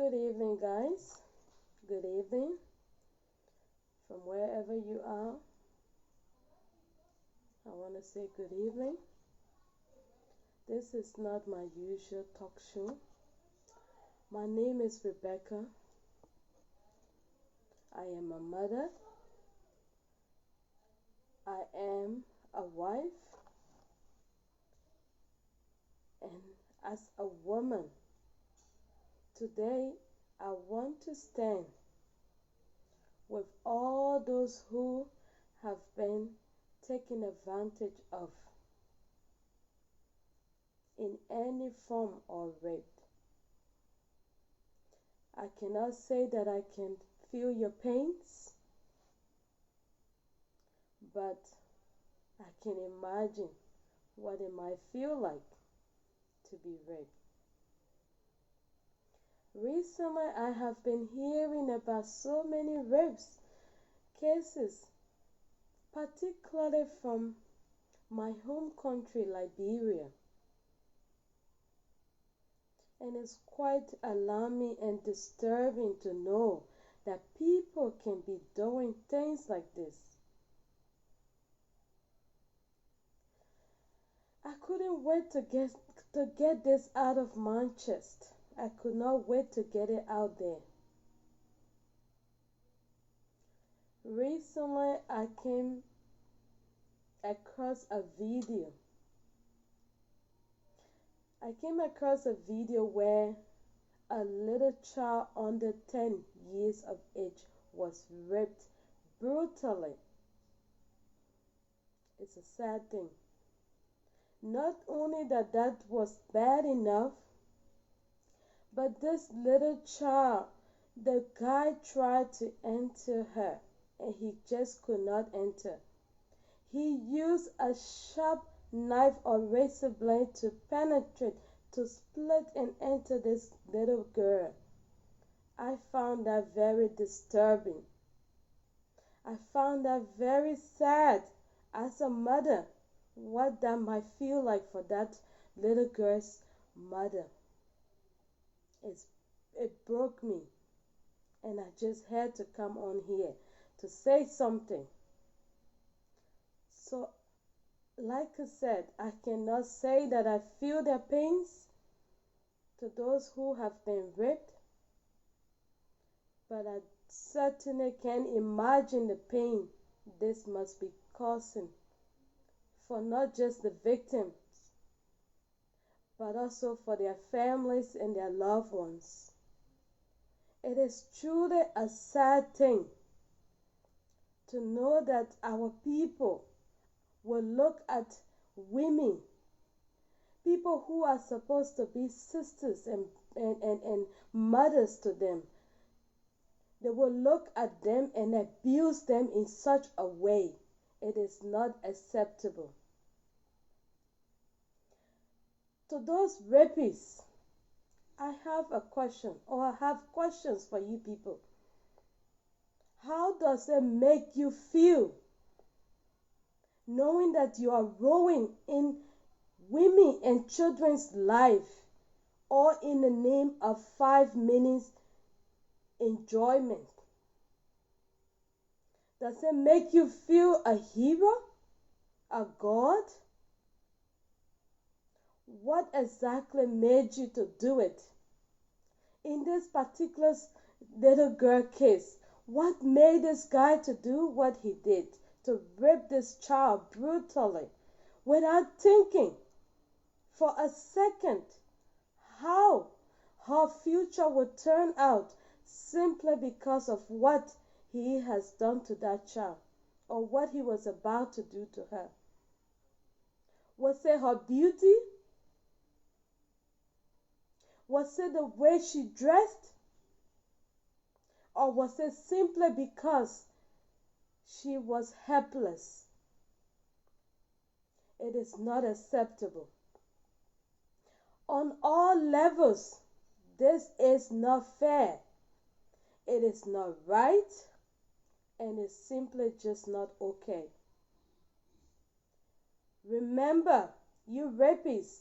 Good evening, guys. Good evening from wherever you are. I want to say good evening. This is not my usual talk show. My name is Rebecca. I am a mother. I am a wife. And as a woman, today I want to stand with all those who have been taken advantage of in any form or rape. I cannot say that I can feel your pains, but I can imagine what it might feel like to be raped. Recently, I have been hearing about so many rapes cases, particularly from my home country, Liberia. And it's quite alarming and disturbing to know that people can be doing things like this. I couldn't wait to get this out of my chest. I could not wait to get it out there. Recently, I came across a video. Where a little child under 10 years of age was raped brutally. It's a sad thing. Not only that was bad enough, but this little child, the guy tried to enter her and he just could not enter. He used a sharp knife or razor blade to penetrate, to split and enter this little girl. I found that very disturbing. I found that very sad as a mother, what that might feel like for that little girl's mother. It broke me, and I just had to come on here to say something. So, like I said, I cannot say that I feel their pains to those who have been raped, but I certainly can imagine the pain this must be causing for not just the victims, but also for their families and their loved ones. It is truly a sad thing to know that our people will look at women, people who are supposed to be sisters and mothers to them. They will look at them and abuse them in such a way. It is not acceptable. To those rapists, I have a question, or I have questions for you people. How does it make you feel knowing that you are ruining in women and children's life, all in the name of 5 minutes enjoyment? Does it make you feel a hero? A god? What exactly made you to do it? In this particular little girl case, what made this guy to do what he did? To rape this child brutally without thinking for a second how her future would turn out, simply because of what he has done to that child, or what he was about to do to her. Was it her beauty? Was it the way she dressed? Or was it simply because she was helpless? It is not acceptable. On all levels, this is not fair. It is not right, and it's simply just not okay. Remember, you rapists,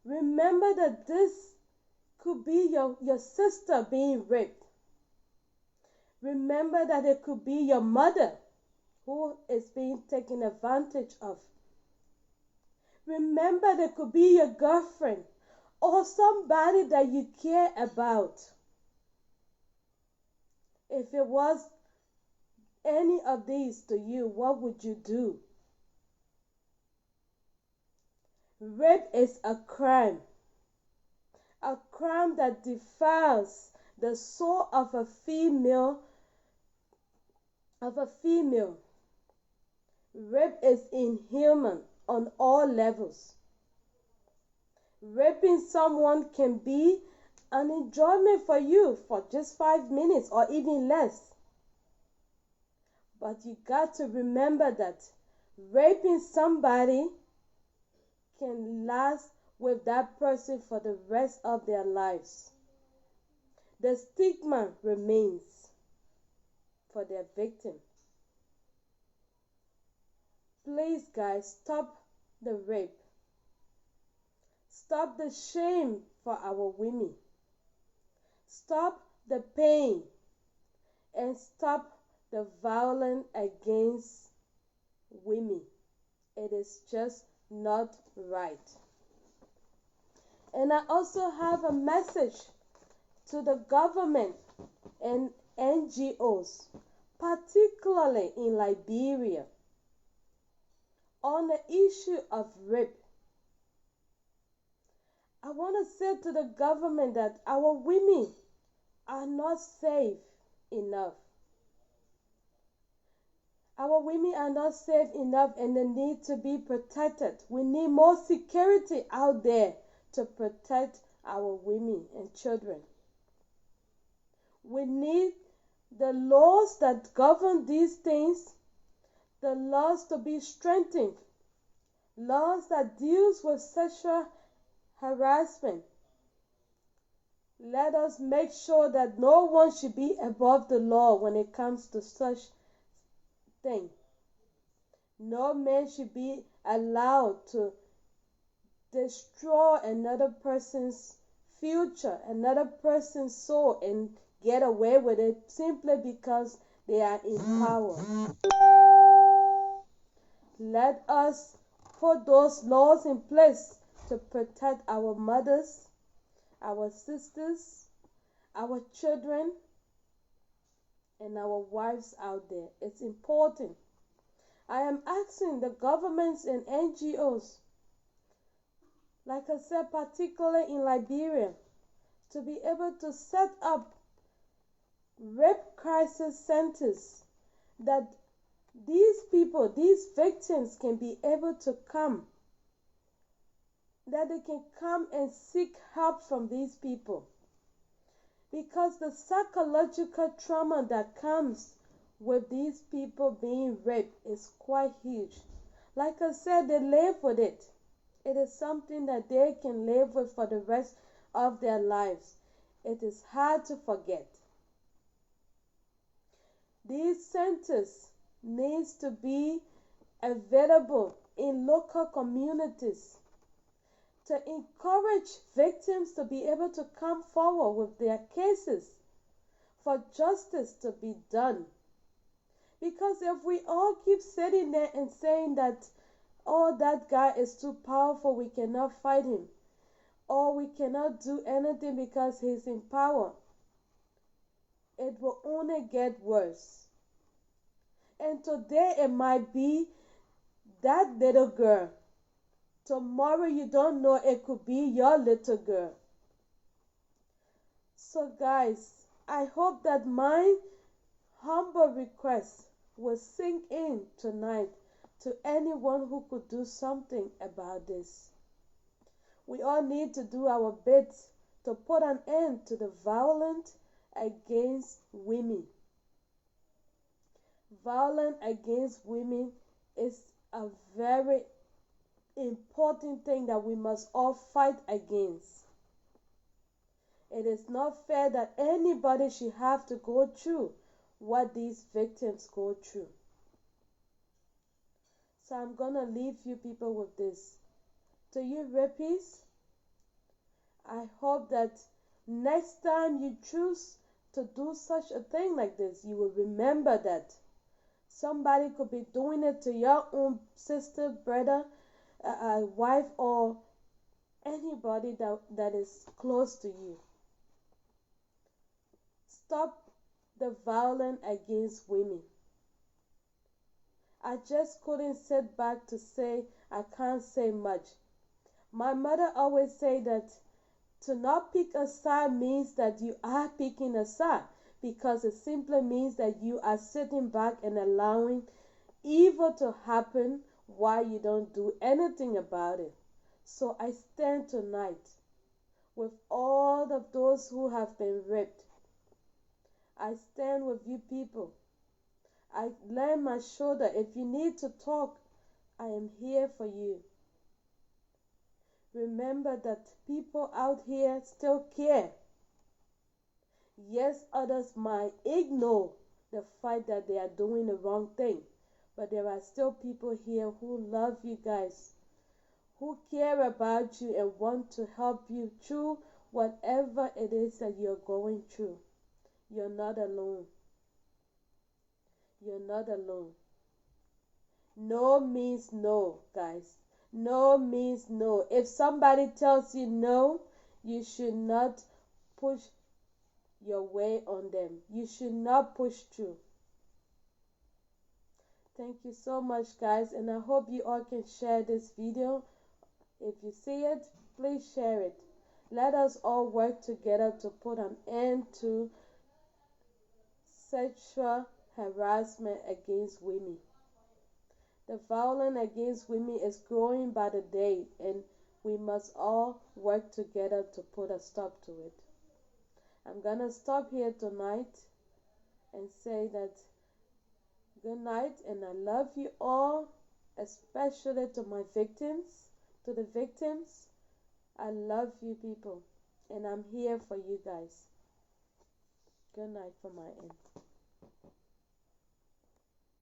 remember that this could be your sister being raped. Remember that it could be your mother who is being taken advantage of. Remember, that could be your girlfriend or somebody that you care about. If it was any of these to you, what would you do? Rape is a crime that defiles the soul of a female. Rape is inhuman on all levels. Raping someone can be an enjoyment for you for just 5 minutes or even less. But you got to remember that raping somebody can last with that person for the rest of their lives. The stigma remains for their victim. Please, guys, stop the rape. Stop the shame for our women. Stop the pain and stop the violence against women. It is just not right. And I also have a message to the government and NGOs, particularly in Liberia, on the issue of rape. I want to say to the government that our women are not safe enough. Our women are not safe enough and they need to be protected. We need more security out there to protect our women and children. We need the laws that govern these things, the laws to be strengthened, laws that deals with sexual harassment. Let us make sure that no one should be above the law when it comes to such thing. No man should be allowed to destroy another person's future, another person's soul, and get away with it simply because they are in power. Let us put those laws in place to protect our mothers, our sisters, our children, and our wives out there. It's important. I am asking the governments and NGOs, like I said, particularly in Liberia, to be able to set up rape crisis centers that these people, these victims can be able to come, that they can come and seek help from these people. Because the psychological trauma that comes with these people being raped is quite huge. Like I said, they live with it. It is something that they can live with for the rest of their lives. It is hard to forget. These centers needs to be available in local communities to encourage victims to be able to come forward with their cases for justice to be done. Because if we all keep sitting there and saying that, oh, that guy is too powerful, we cannot fight him, or we cannot do anything because he's in power, it will only get worse. And today it might be that little girl. Tomorrow you don't know, it could be your little girl. So guys, I hope that my humble request will sink in tonight to anyone who could do something about this. We all need to do our bit to put an end to the violence against women. Violence against women is a very important thing that we must all fight against. It is not fair that anybody should have to go through what these victims go through. So I'm going to leave you people with this. To you rapists, I hope that Next time you choose to do such a thing like this, you will remember that somebody could be doing it to your own sister, brother, wife, or anybody that is close to you. Stop the violence against women. I just couldn't sit back to say I can't say much. My mother always say that to not pick a side means that you are picking a side, because it simply means that you are sitting back and allowing evil to happen while you don't do anything about it. So I stand tonight with all of those who have been raped. I stand with you people. I lend my shoulder. If you need to talk, I am here for you. Remember that people out here still care. Yes, others might ignore the fact that they are doing the wrong thing, but there are still people here who love you guys, who care about you and want to help you through whatever it is that you're going through. You're not alone. You're not alone. No means no, guys. No means no. If somebody tells you no, you should not push your way on them. You should not push through. Thank you so much, guys, and I hope you all can share this video. If you see it, please share it. Let us all work together to put an end to sexual harassment against women. The violence against women is growing by the day, and we must all work together to put a stop to it. I'm gonna stop here tonight and say that good night, and I love you all, especially to my victims, to the victims. I love you people, and I'm here for you guys. Good night from my end.